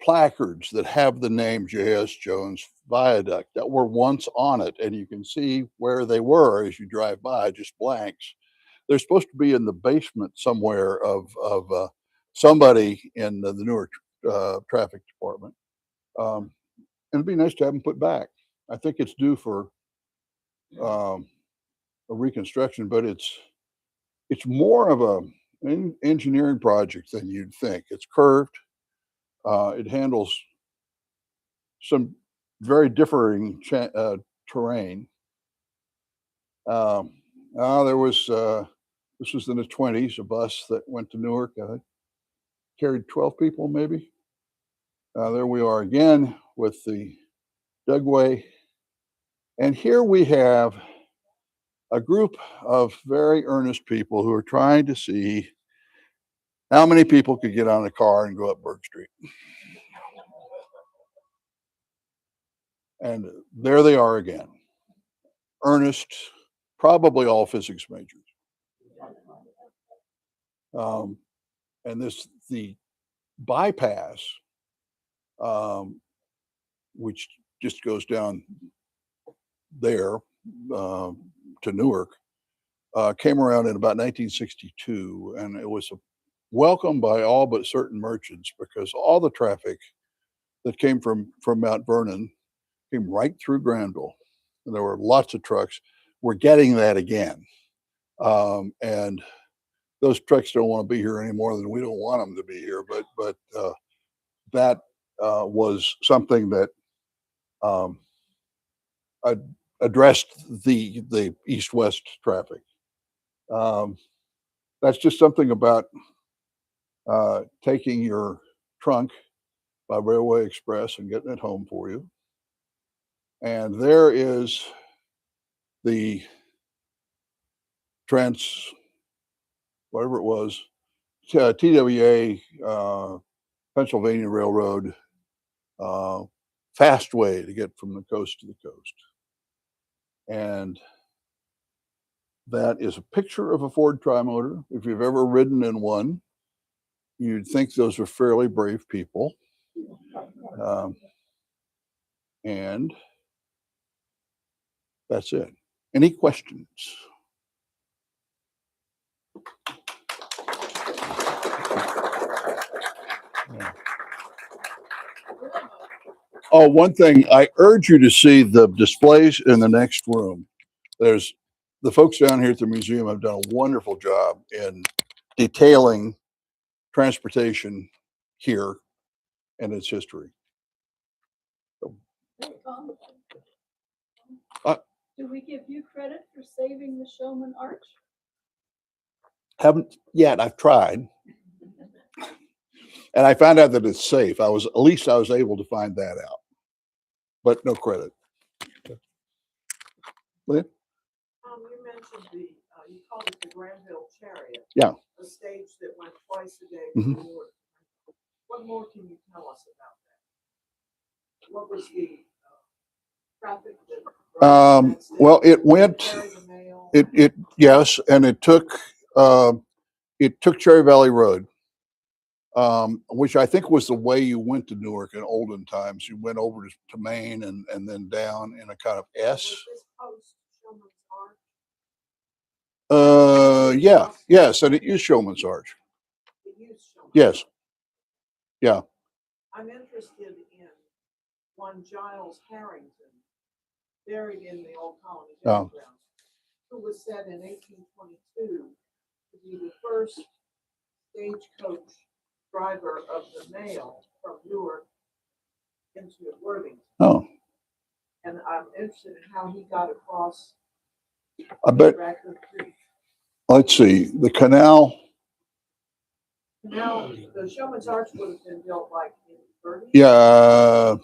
placards that have the name J.S. Jones Viaduct that were once on it, and you can see where they were as you drive by, just blanks. They're supposed to be in the basement somewhere of somebody in the Newark traffic department. And it'd be nice to have them put back. I think it's due for um, a reconstruction, but it's more of an engineering project than you'd think. It's curved. It handles some very differing terrain. Um, there was this was in the 20s, a bus that went to Newark. Carried 12 people, maybe. There we are again with the Dugway. And here we have a group of very earnest people who are trying to see how many people could get on a car and go up Berg Street. And there they are again. Earnest, probably all physics majors. Um, and the bypass, um, which just goes down there to Newark, came around in about 1962, and it was welcomed by all but certain merchants because all the traffic that came from Mount Vernon came right through Granville, and there were lots of trucks. We're getting that again, and those trucks don't want to be here any more than we don't want them to be here. But that was something that um, addressed the east-west traffic. Um, that's just something about taking your trunk by Railway Express and getting it home for you. And there is the whatever it was, TWA, Pennsylvania Railroad, fast way to get from the coast to the coast. And that is a picture of a Ford Trimotor. If you've ever ridden in one, you'd think those are fairly brave people. And that's it. Any questions? Yeah. Oh, one thing, I urge you to see the displays in the next room. There's the folks down here at the museum have done a wonderful job in detailing transportation here and its history. Tom, Uh, do we give you credit for saving the Showman Arch? Haven't yet. I've tried, and I found out that it's safe. At least I was able to find that out, but no credit. Lynn? You mentioned you called it the Granville Chariot. Yeah. A stage that went twice a day Mhm. to Newark. What more can you tell us about that? What was the traffic that ran that stage? Well, it went. Carry the mail? It yes, and it took Cherry Valley Road, which I think was the way you went to Newark in olden times. You went over to Maine and then down in a kind of S. Was this post Showman's Arch? Yeah, yes, and it used Showman's Arch. It used Showman's Yes, Arch. yeah. I'm interested in one Giles Harrington, buried in the Old Colony Oh. Grounds, who was said in 1822 to be the first stagecoach driver of the mail from Newark into Worthington. Oh, And I'm interested in how he got across I bet. Raccoon Creek. Let's see, the canal. Now, the Showman's Arch would have been built like in the 30s? Yeah,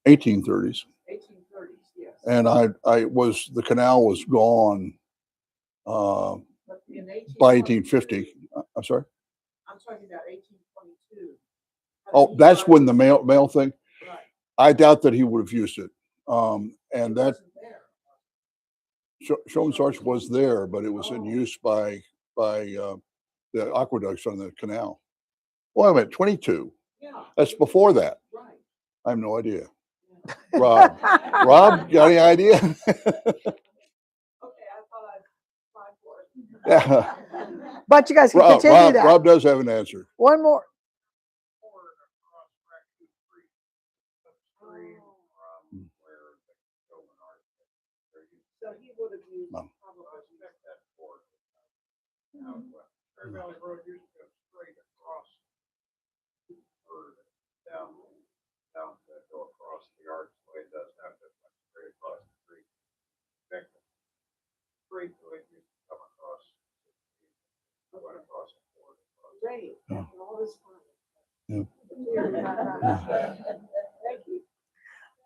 1830s, 1830s, yes. and the canal was gone But in by 1822 1850. I'm sorry. I'm talking about 1822. Oh, that's when the mail thing. Right. I doubt that he would have used it. And It that wasn't there. Showman's Arch was there, but it was in use by the aqueducts on the canal. Wait a minute, 22. Yeah. That's before that. Right. I have no idea. Yeah. Rob, Rob, got any idea? Okay, I thought I'd try for it. Yeah. But you guys can continue that. Rob does have an answer. One more. So he would have used No. probably. Cherry Valley Road used to go straight across, or down to go across the archway. It does have to go straight across the street. Straight way used to come across, went across the board. Great. Yeah. All this fun. Yeah. Thank you.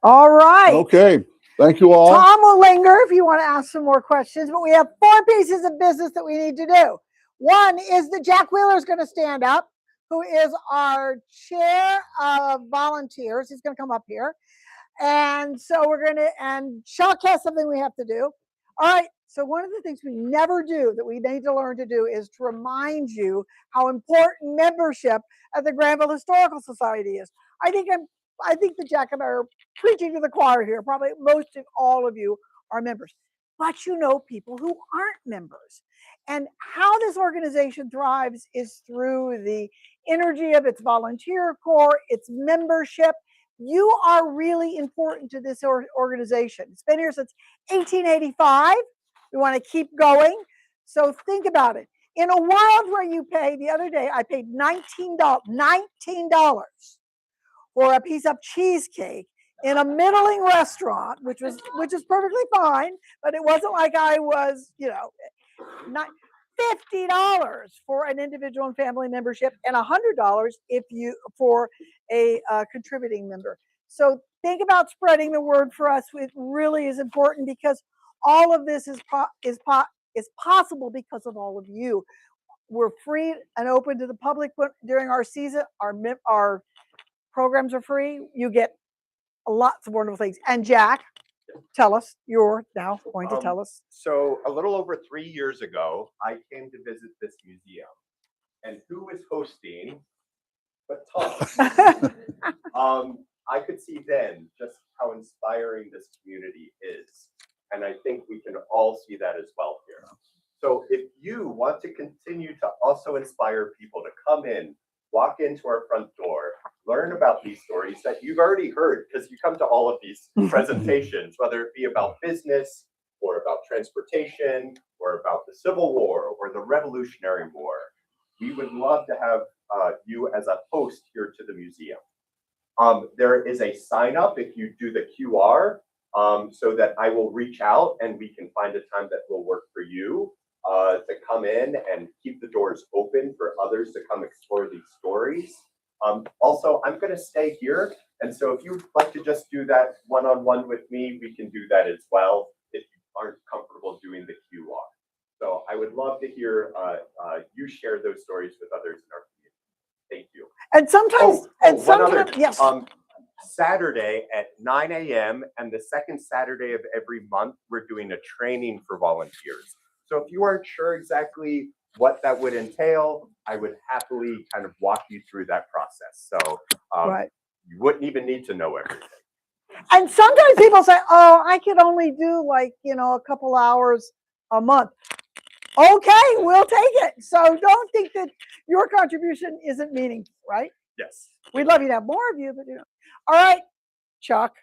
All right. Okay. Thank you all. Tom will linger if you want to ask some more questions, but we have 4 pieces of business that we need to do. One is that Jack Wheeler is going to stand up, who is our chair of volunteers. He's going to come up here. And so and Chuck has something we have to do. All right. So one of the things we never do that we need to learn to do is to remind you how important membership at the Granville Historical Society is. I think that Jack and I are preaching to the choir here. Probably most of all of you are members, but you know people who aren't members. And how this organization thrives is through the energy of its volunteer corps, its membership. You are really important to this organization. It's been here since 1885. We want to keep going. So think about it. In a world where you pay, the other day I paid $19 for a piece of cheesecake in a middling restaurant, which is perfectly fine, but it wasn't like I was, not $50 for an individual and family membership, and $100 for a contributing member. So think about spreading the word for us. It really is important because all of this is possible because of all of you. we're free and open to the public during our season. Our programs are free. You get lots of wonderful things. And Jack, tell us, you're now going to tell us. So a little over 3 years ago, I came to visit this museum. And who was hosting but Tom? I could see then just how inspiring this community is. And I think we can all see that as well here. So if you want to continue to also inspire people to come in, walk into our front door, learn about these stories that you've already heard, because you come to all of these presentations, whether it be about business or about transportation or about the Civil War or the Revolutionary War, we would love to have you as a host here to the museum. There is a sign up if you do the QR, so that I will reach out and we can find a time that will work for you to come in and keep the doors open for others to come explore these stories. Also, I'm going to stay here. And so if you'd like to just do that one-on-one with me, we can do that as well if you aren't comfortable doing the QR. So I would love to hear you share those stories with others in our community. Thank you. And sometimes, one other, yes. Saturday at 9 a.m. and the second Saturday of every month, we're doing a training for volunteers. So if you aren't sure exactly what that would entail, I would happily kind of walk you through that process. So you wouldn't even need to know everything. And sometimes people say, oh, I could only do like, a couple hours a month. Okay, we'll take it. So don't think that your contribution isn't meaningful, right? Yes. We'd love you to have more of you, but All right, Chuck.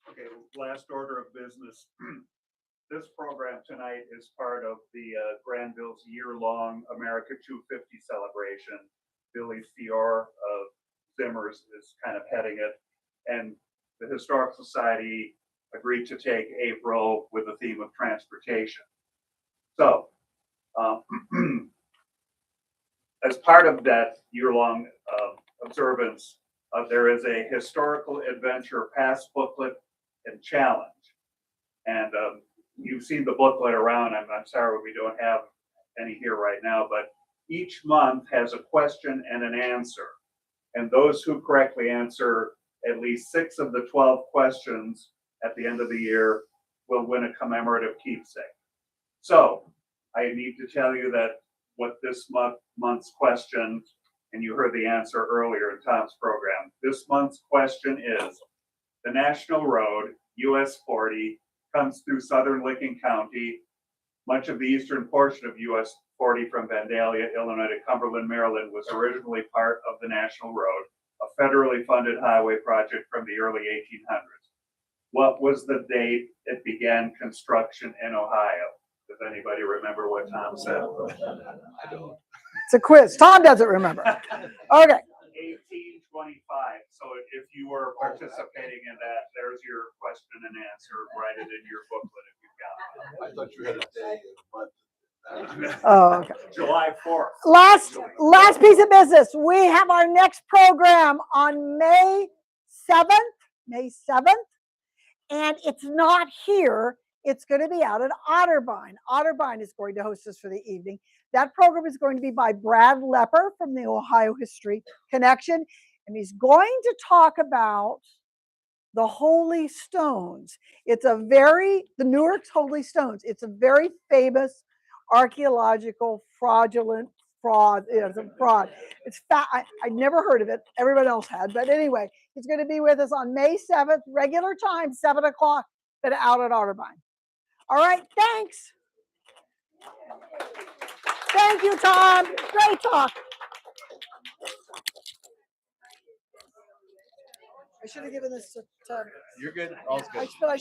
Okay, last order of business. This program tonight is part of the Granville's year-long America 250 celebration. Billy Fior of Zimmers is kind of heading it. And the Historical Society agreed to take April with the theme of transportation. So, as part of that year-long observance, there is a historical adventure pass booklet and challenge. And you've seen the booklet around. I'm sorry we don't have any here right now, but each month has a question and an answer. And those who correctly answer at least 6 of the 12 questions at the end of the year will win a commemorative keepsake. So I need to tell you that what this month's question, and you heard the answer earlier in Tom's program, this month's question is, the National Road, US 40, comes through southern Licking County. Much of the eastern portion of US 40 from Vandalia, Illinois to Cumberland, Maryland was originally part of the National Road, a federally funded highway project from the early 1800s. What was the date it began construction in Ohio? Does anybody remember what Tom said? I don't. It's a quiz. Tom doesn't remember. Okay. 1825. So if you were participating in that, there's your question and answer. Write it in your booklet if you've got it. I thought you had a day and a month. Oh, okay. July 4th. Last piece of business. We have our next program on May 7th, and it's not here. It's going to be out at Otterbein. Otterbein is going to host us for the evening. That program is going to be by Brad Lepper from the Ohio History Connection, and he's going to talk about the Holy Stones. The Newark's Holy Stones. It's a very famous archaeological fraud. It's a fraud. I'd never heard of it. Everyone else had. But anyway, he's going to be with us on May 7th, regular time, 7 o'clock, but out at Otterbein. All right, thanks. Thank you, Tom. Great talk. I should have given this to You're good. All's good. I